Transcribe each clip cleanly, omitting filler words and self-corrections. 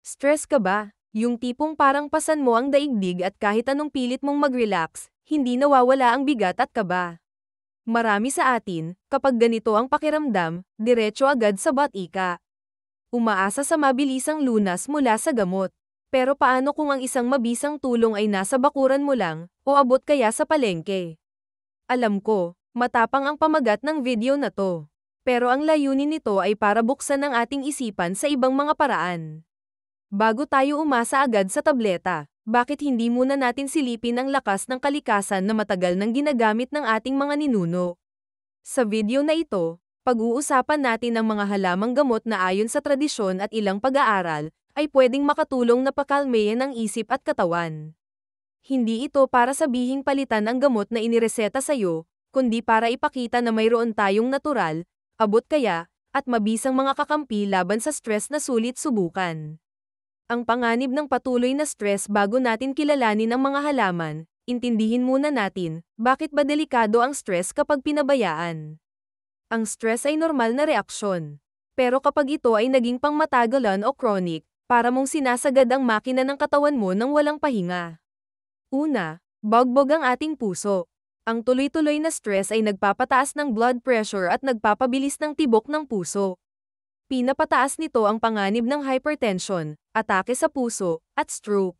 Stress ka ba? Yung tipong parang pasan mo ang daigdig at kahit anong pilit mong mag-relax, hindi nawawala ang bigat at kaba. Marami sa atin, kapag ganito ang pakiramdam, diretso agad sa batika. Umaasa sa mabilisang lunas mula sa gamot. Pero paano kung ang isang mabisang tulong ay nasa bakuran mo lang, o abot kaya sa palengke? Alam ko, matapang ang pamagat ng video na to. Pero ang layunin nito ay para buksan ang ating isipan sa ibang mga paraan. Bago tayo umasa agad sa tableta, bakit hindi muna natin silipin ang lakas ng kalikasan na matagal nang ginagamit ng ating mga ninuno? Sa video na ito, pag-uusapan natin ang mga halamang gamot na ayon sa tradisyon at ilang pag-aaral, ay pwedeng makatulong na pakalmayan ang isip at katawan. Hindi ito para sabihing palitan ang gamot na inireseta sa'yo, kundi para ipakita na mayroon tayong natural, abot kaya, at mabisang mga kakampi laban sa stress na sulit subukan. Ang panganib ng patuloy na stress bago natin kilalanin ang mga halaman, intindihin muna natin, bakit ba delikado ang stress kapag pinabayaan? Ang stress ay normal na reaksyon. Pero kapag ito ay naging pangmatagalan o chronic, para mong sinasagad ang makina ng katawan mo nang walang pahinga. Una, bagbog ang ating puso. Ang tuloy-tuloy na stress ay nagpapataas ng blood pressure at nagpapabilis ng tibok ng puso. Pinapataas nito ang panganib ng hypertension, atake sa puso, at stroke.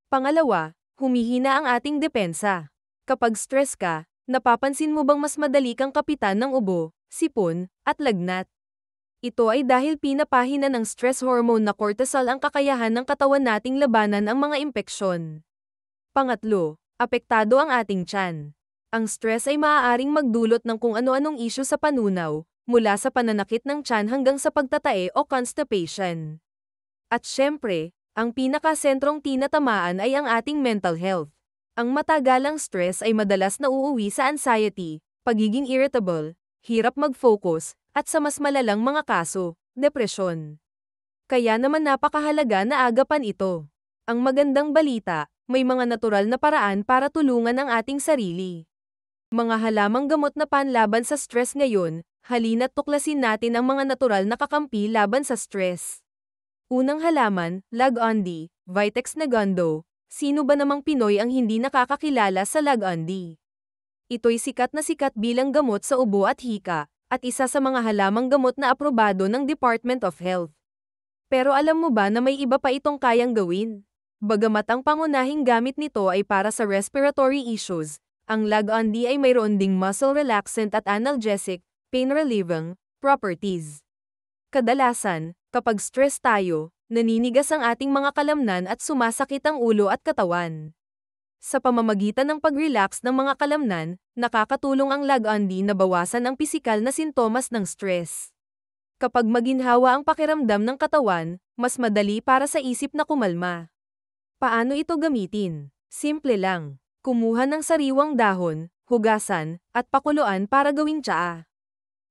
Pangalawa, humihina ang ating depensa. Kapag stress ka, napapansin mo bang mas madali kang kapitan ng ubo, sipon, at lagnat? Ito ay dahil pinapahina ng stress hormone na cortisol ang kakayahan ng katawan nating labanan ang mga impeksyon. Pangatlo, apektado ang ating tiyan. Ang stress ay maaaring magdulot ng kung ano-anong issue sa panunaw, mula sa pananakit ng tiyan hanggang sa pagtatae o constipation. At syempre, ang pinakasentrong tinatamaan ay ang ating mental health. Ang matagalang stress ay madalas nauuwi sa anxiety, pagiging irritable, hirap mag-focus, at sa mas malalang mga kaso, depresyon. Kaya naman napakahalaga na agapan ito. Ang magandang balita, may mga natural na paraan para tulungan ang ating sarili. Mga halamang gamot na panlaban sa stress ngayon, halina't tuklasin natin ang mga natural na kakampi laban sa stress. Unang halaman, Lagondie, Vitex Negondo. Sino ba namang Pinoy ang hindi nakakakilala sa Lagondie? Ito'y sikat bilang gamot sa ubo at hika, at isa sa mga halamang gamot na aprobado ng Department of Health. Pero alam mo ba na may iba pa itong kayang gawin? Bagamat ang pangunahing gamit nito ay para sa respiratory issues, ang Lagondie ay mayroon ding muscle relaxant at analgesic, pain-relieving properties. Kadalasan, kapag stress tayo, naninigas ang ating mga kalamnan at sumasakit ang ulo at katawan. Sa pamamagitan ng pag-relax ng mga kalamnan, nakakatulong ang Lagondie na bawasan ang pisikal na sintomas ng stress. Kapag maginhawa ang pakiramdam ng katawan, mas madali para sa isip na kumalma. Paano ito gamitin? Simple lang. Kumuha ng sariwang dahon, hugasan, at pakuluan para gawing tsaa.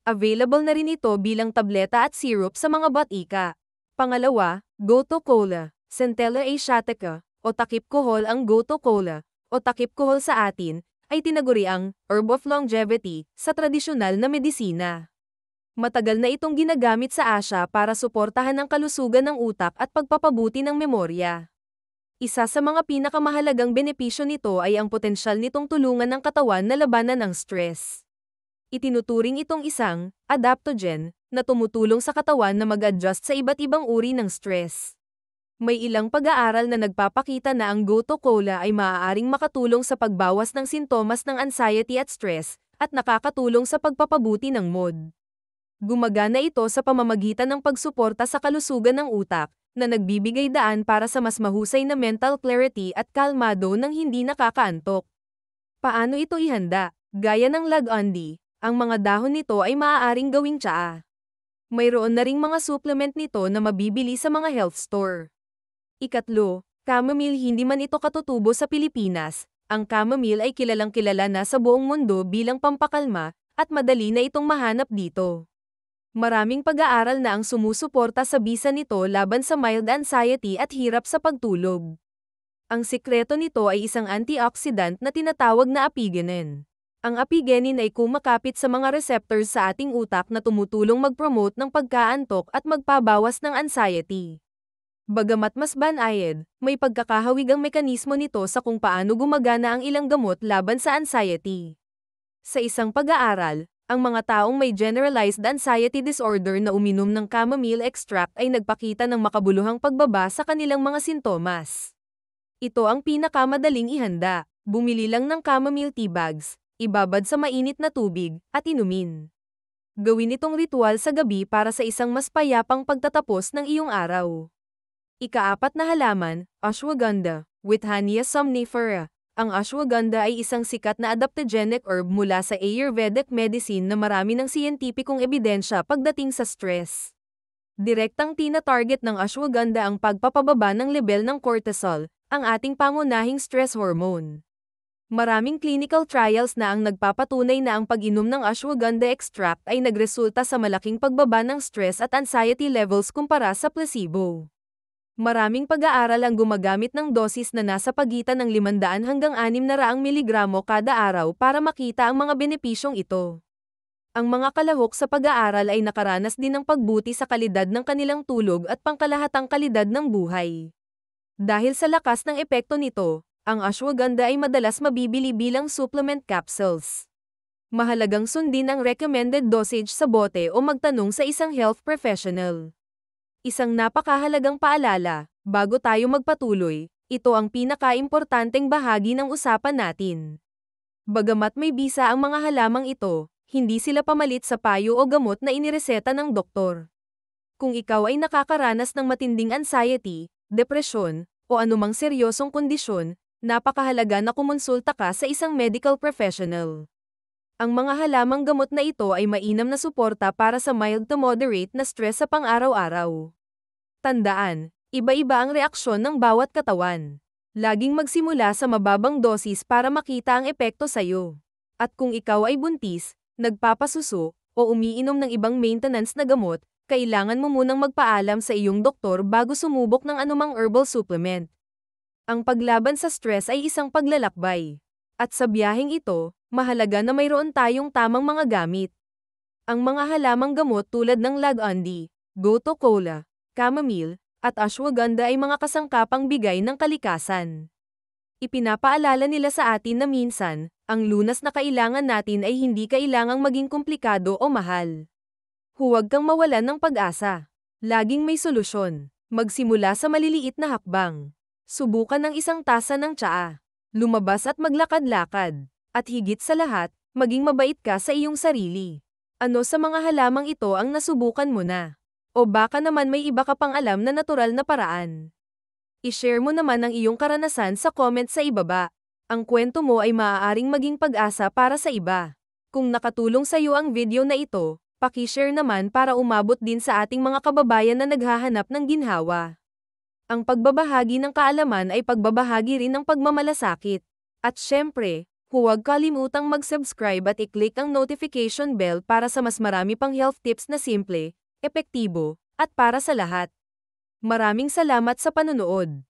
Available na rin ito bilang tableta at syrup sa mga batika. Pangalawa, Goto Cola, Centella asiatica, o takip kohol. Ang Goto Cola, o takip kohol sa atin, ay tinaguriang herb of longevity sa tradisyonal na medisina. Matagal na itong ginagamit sa Asya para suportahan ang kalusugan ng utak at pagpapabuti ng memorya. Isa sa mga pinakamahalagang benepisyo nito ay ang potensyal nitong tulungan ng katawan na labanan ang stress. Itinuturing itong isang adaptogen na tumutulong sa katawan na mag-adjust sa iba't ibang uri ng stress. May ilang pag-aaral na nagpapakita na ang Goto Cola ay maaaring makatulong sa pagbawas ng sintomas ng anxiety at stress, at nakakatulong sa pagpapabuti ng mood. Gumagana ito sa pamamagitan ng pagsuporta sa kalusugan ng utak, na nagbibigay daan para sa mas mahusay na mental clarity at kalmado nang hindi nakakaantok. Paano ito ihanda? Gaya ng Lagondie, ang mga dahon nito ay maaaring gawing tsaa. Mayroon na ring mga supplement nito na mabibili sa mga health store. Ikatlo, chamomile. Hindi man ito katutubo sa Pilipinas, ang chamomile ay kilalang-kilala na sa buong mundo bilang pampakalma, at madali na itong mahanap dito. Maraming pag-aaral na ang sumusuporta sa bisa nito laban sa mild anxiety at hirap sa pagtulog. Ang sikreto nito ay isang antioxidant na tinatawag na apigenin. Ang apigenin ay kumakapit sa mga receptors sa ating utak na tumutulong mag-promote ng pagkaantok at magpabawas ng anxiety. Bagamat mas banayad, may pagkakahawig ang mekanismo nito sa kung paano gumagana ang ilang gamot laban sa anxiety. Sa isang pag-aaral, ang mga taong may generalized anxiety disorder na uminom ng chamomile extract ay nagpakita ng makabuluhang pagbaba sa kanilang mga sintomas. Ito ang pinakamadaling ihanda. Bumili lang ng chamomile tea bags, ibabad sa mainit na tubig, at inumin. Gawin itong ritual sa gabi para sa isang mas payapang pagtatapos ng iyong araw. Ika-4 na halaman, ashwagandha, Withania somnifera. Ang ashwagandha ay isang sikat na adaptogenic herb mula sa Ayurvedic medicine na marami ng siyentipikong ebidensya pagdating sa stress. Direktang tina-target ng ashwagandha ang pagpapababa ng level ng cortisol, ang ating pangunahing stress hormone. Maraming clinical trials na ang nagpapatunay na ang pag-inom ng ashwagandha extract ay nagresulta sa malaking pagbaba ng stress at anxiety levels kumpara sa placebo. Maraming pag-aaral ang gumagamit ng dosis na nasa pagitan ng 500 hanggang 600 miligramo kada araw para makita ang mga benepisyong ito. Ang mga kalahok sa pag-aaral ay nakaranas din ng pagbuti sa kalidad ng kanilang tulog at pangkalahatang kalidad ng buhay. Dahil sa lakas ng epekto nito, ang ashwagandha ay madalas mabibili bilang supplement capsules. Mahalagang sundin ang recommended dosage sa bote o magtanong sa isang health professional. Isang napakahalagang paalala, bago tayo magpatuloy, ito ang pinakaimportanteng bahagi ng usapan natin. Bagamat may bisa ang mga halamang ito, hindi sila pamalit sa payo o gamot na inireseta ng doktor. Kung ikaw ay nakakaranas ng matinding anxiety, depresyon, o anumang seryosong kondisyon, napakahalaga na kumonsulta ka sa isang medical professional. Ang mga halamang gamot na ito ay mainam na suporta para sa mild to moderate na stress sa pang-araw-araw. Tandaan, iba-iba ang reaksyon ng bawat katawan. Laging magsimula sa mababang dosis para makita ang epekto sa'yo. At kung ikaw ay buntis, nagpapasuso, o umiinom ng ibang maintenance na gamot, kailangan mo munang magpaalam sa iyong doktor bago sumubok ng anumang herbal supplement. Ang paglaban sa stress ay isang paglalakbay. At sa biyaheng ito, mahalaga na mayroon tayong tamang mga gamit. Ang mga halamang gamot tulad ng lagandi, goto kola, chamomile, at ashwagandha ay mga kasangkapang bigay ng kalikasan. Ipinapaalala nila sa atin na minsan, ang lunas na kailangan natin ay hindi kailangang maging komplikado o mahal. Huwag kang mawalan ng pag-asa. Laging may solusyon. Magsimula sa maliliit na hakbang. Subukan ng isang tasa ng tsaa. Lumabas at maglakad-lakad. At higit sa lahat, maging mabait ka sa iyong sarili. Ano sa mga halamang ito ang nasubukan mo na? O baka naman may iba ka pang alam na natural na paraan? I-share mo naman ang iyong karanasan sa comment sa ibaba. Ang kwento mo ay maaaring maging pag-asa para sa iba. Kung nakatulong sa iyo ang video na ito, paki-share naman para umabot din sa ating mga kababayan na naghahanap ng ginhawa. Ang pagbabahagi ng kaalaman ay pagbabahagi rin ng pagmamalasakit. At syempre, huwag kalimutang mag-subscribe at i-click ang notification bell para sa mas marami pang health tips na simple, epektibo, at para sa lahat. Maraming salamat sa panonood.